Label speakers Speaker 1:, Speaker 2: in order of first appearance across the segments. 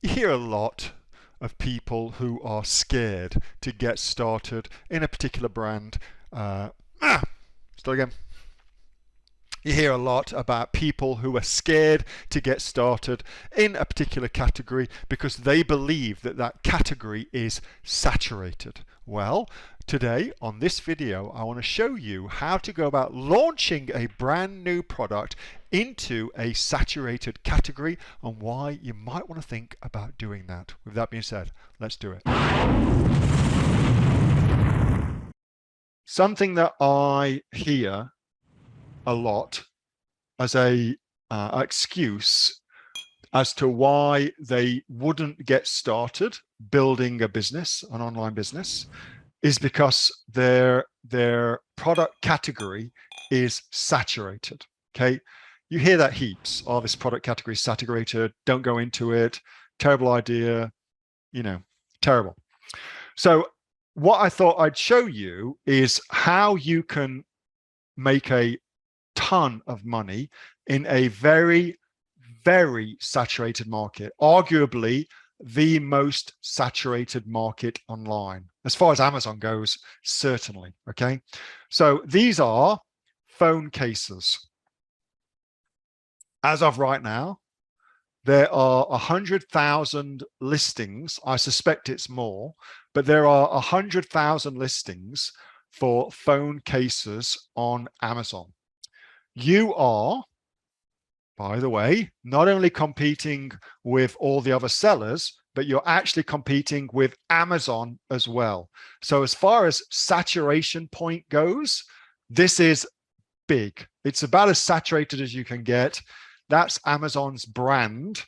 Speaker 1: You hear a lot of people who are scared to get started in a particular brand. Uh, Start again. You hear a lot about people who are scared to get started in a particular category because they believe that that category is saturated. Well, today on this video, I want to show you how to go about launching a brand new product into a saturated category and why you might want to think about doing that. With that being said, let's do it. Something that I hear a lot as a excuse as to why they wouldn't get started building a business, an online business, is because their product category is saturated. Okay, you hear that heaps. Oh, this product category is saturated. Don't go into it. Terrible idea. You know, terrible. So what I thought I'd show you is how you can make a ton of money in a very, very saturated market, arguably the most saturated market online. As far as Amazon goes, certainly, okay? So these are phone cases. As of right now, there are 100,000 listings. I suspect it's more, but there are 100,000 listings for phone cases on Amazon. You are, by the way, not only competing with all the other sellers, but you're actually competing with Amazon as well. So as far as saturation point goes, this is big. It's about as saturated as you can get. That's Amazon's brand,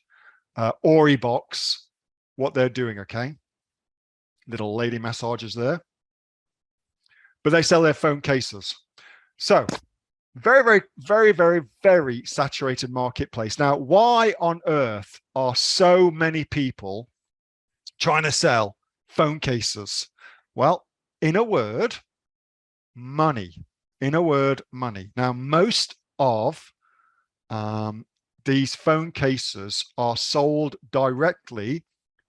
Speaker 1: Ori box, what they're doing, okay? Little lady massages there. But they sell their phone cases. So very, very, very, very, very saturated marketplace. Now, why on earth are so many people trying to sell phone cases? Well, in a word, money. In a word, money. Now, most of these phone cases are sold directly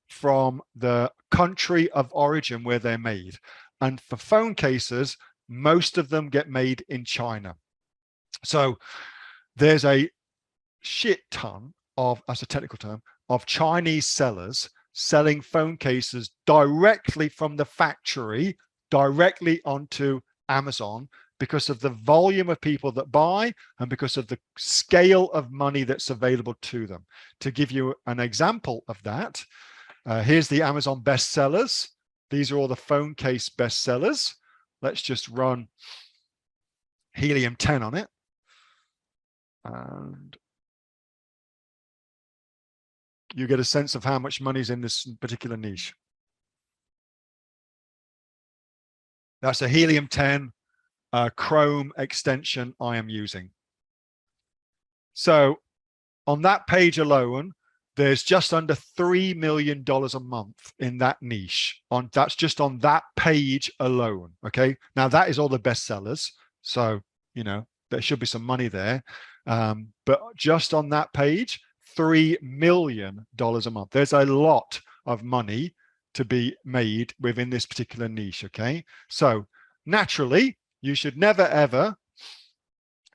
Speaker 1: from the country of origin where they're made. And for phone cases, most of them get made in China. So there's a shit ton of, as a technical term, of Chinese sellers selling phone cases directly from the factory, directly onto Amazon, because of the volume of people that buy and because of the scale of money that's available to them. To give you an example of that, here's the Amazon bestsellers. These are all the phone case bestsellers. Let's just run helium-10 on it. And you get a sense of how much money's in this particular niche. That's a helium-10 Chrome extension I am using. So on that page alone, there's just under $3 million a month in that niche. That's just on that page alone. Okay. Now that is all the bestsellers. So, you know, there should be some money there. But just on that page, $3 million a month. There's a lot of money to be made within this particular niche. Okay. So naturally, you should never, ever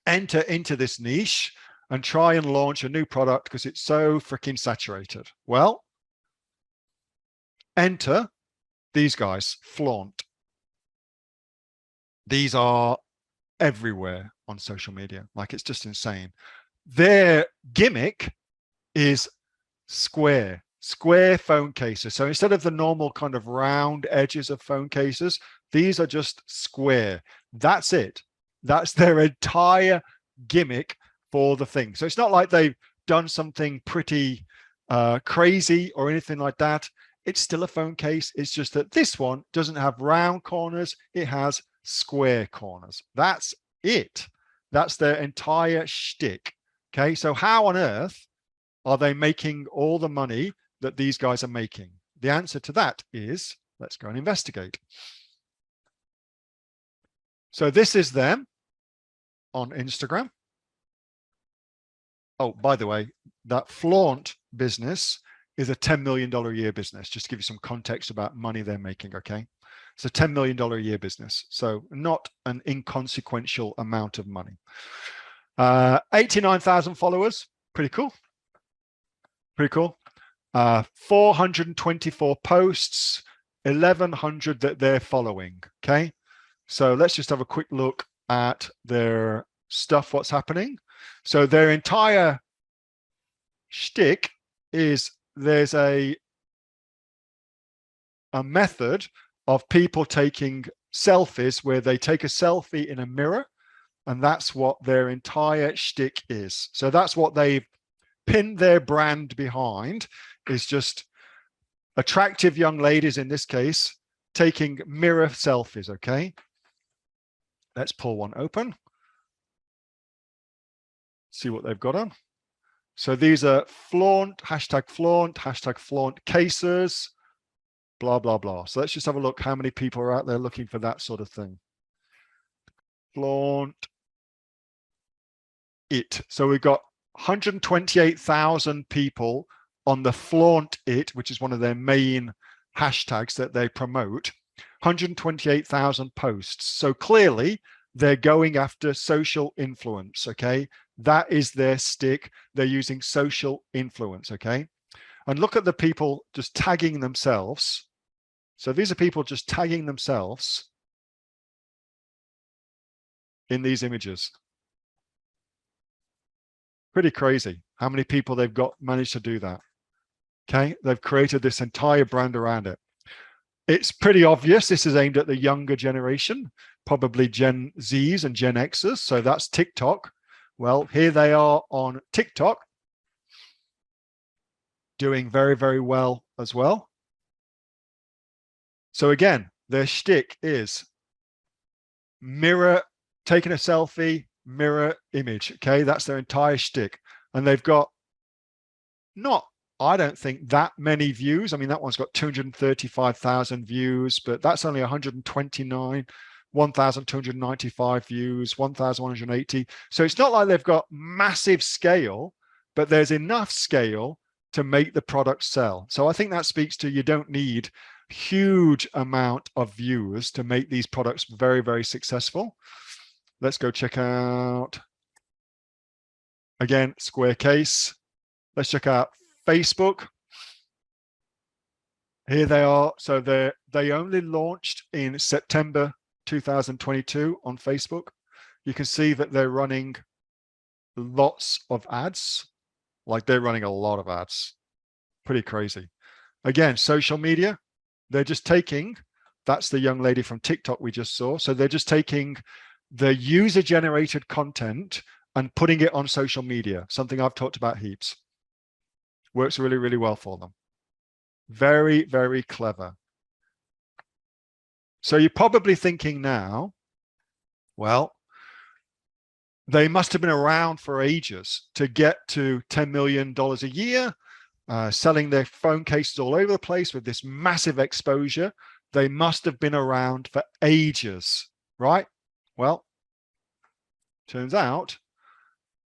Speaker 1: enter into this niche and try and launch a new product because it's so freaking saturated. Well, enter these guys, Flaunt. These are everywhere on social media. Like, it's just insane. Their gimmick is square phone cases. So instead of the normal kind of round edges of phone cases, these are just square. That's it. That's their entire gimmick for the thing. So it's not like they've done something pretty crazy or anything like that. It's still a phone case. It's just that this one doesn't have round corners. It has square corners. That's it. That's their entire shtick. Okay, so how on earth are they making all the money that these guys are making? The answer to that is, let's go and investigate. So this is them on Instagram. Oh, by the way, that Flaunt business is a $10 million a year business, just to give you some context about money they're making, okay? It's a $10 million a year business, so not an inconsequential amount of money. 89,000 followers, pretty cool. Pretty cool. 424 posts, 1,100 that they're following, okay? So let's just have a quick look at their stuff, what's happening. So their entire shtick is there's a method of people taking selfies where they take a selfie in a mirror, and that's what their entire shtick is. So that's what they've pinned their brand behind, is just attractive young ladies, in this case, taking mirror selfies, okay? Let's pull one open. See what they've got on. So these are flaunt, hashtag flaunt cases, blah, blah, blah. So let's just have a look how many people are out there looking for that sort of thing. Flaunt it. So we've got 128,000 people on the flaunt it, which is one of their main hashtags that they promote. 128,000 posts. So clearly they're going after social influence, okay? That is their stick. They're using social influence, okay? And look at the people just tagging themselves. So these are people just tagging themselves in these images. Pretty crazy how many people they've got managed to do that. Okay, they've created this entire brand around it. It's pretty obvious this is aimed at the younger generation, probably Gen Zs and Gen Xs. So that's TikTok. Well, here they are on TikTok, doing very, very well as well. So again, their shtick is mirror, taking a selfie, mirror image. Okay, that's their entire shtick. And they've got not, I don't think, that many views. I mean, that one's got 235,000 views, but that's only 1,295 views, 1,180. So it's not like they've got massive scale, but there's enough scale to make the product sell. So I think that speaks to, you don't need huge amount of viewers to make these products very, very successful. Let's go check out, again, Square Case. Let's check out Facebook. Here they are. So they only launched in September 2022 on Facebook. You can see that they're running lots of ads. Like, they're running a lot of ads. Pretty crazy. Again, social media, they're just taking, that's the young lady from TikTok we just saw. So they're just taking the user-generated content and putting it on social media, something I've talked about heaps. Works really, really well for them. Very, very clever. So you're probably thinking now, well, they must have been around for ages to get to $10 million a year, selling their phone cases all over the place with this massive exposure. They must have been around for ages, right? Well, turns out,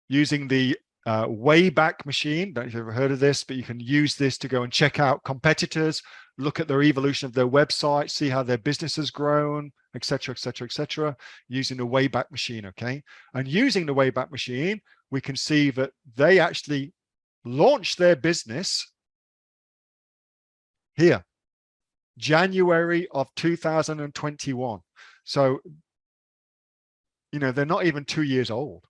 Speaker 1: using the Wayback Machine, don't know if you've ever heard of this, but you can use this to go and check out competitors, look at their evolution of their website, see how their business has grown, etc., etc., etc., using the Wayback Machine, okay? And using the Wayback Machine, we can see that they actually launched their business here, January of 2021. So, you know, they're not even 2 years old.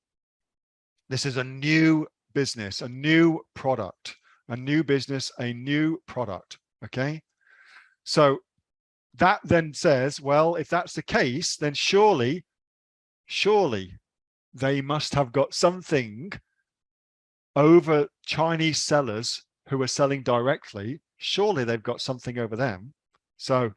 Speaker 1: This is a new business, a new product, a new business, a new product, okay? So that then says, well, if that's the case, then surely they must have got something over Chinese sellers who are selling directly. Surely they've got something over them. So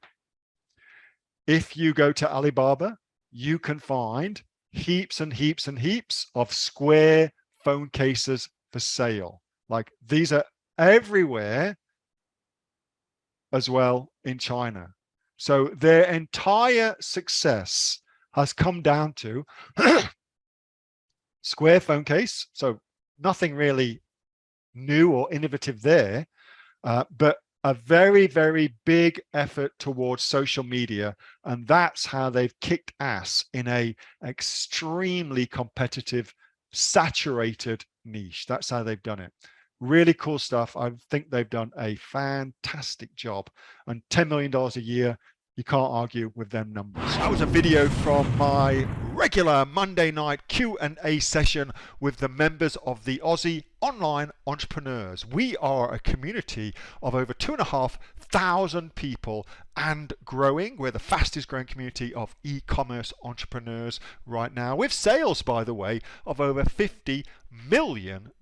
Speaker 1: if you go to Alibaba, you can find heaps and heaps and heaps of Square phone cases for sale. Like, these are everywhere as well in China. So their entire success has come down to Square phone case. So nothing really new or innovative there, but a very, very big effort towards social media. And that's how they've kicked ass in a extremely competitive, saturated niche. That's how they've done it. Really cool stuff. I think they've done a fantastic job. And $10 million a year, you can't argue with them numbers. That was a video from my regular Monday night Q&A session with the members of the Aussie Online Entrepreneurs. We are a community of over 2,500 people and growing. We're the fastest growing community of e-commerce entrepreneurs right now, with sales, by the way, of over $50 million.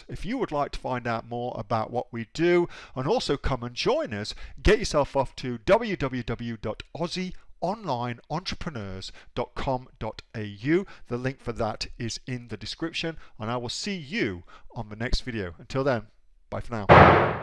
Speaker 1: If you would like to find out more about what we do and also come and join us, get yourself off to www.aussieonlineentrepreneurs.com.au. The link for that is in the description, and I will see you on the next video. Until then, bye for now.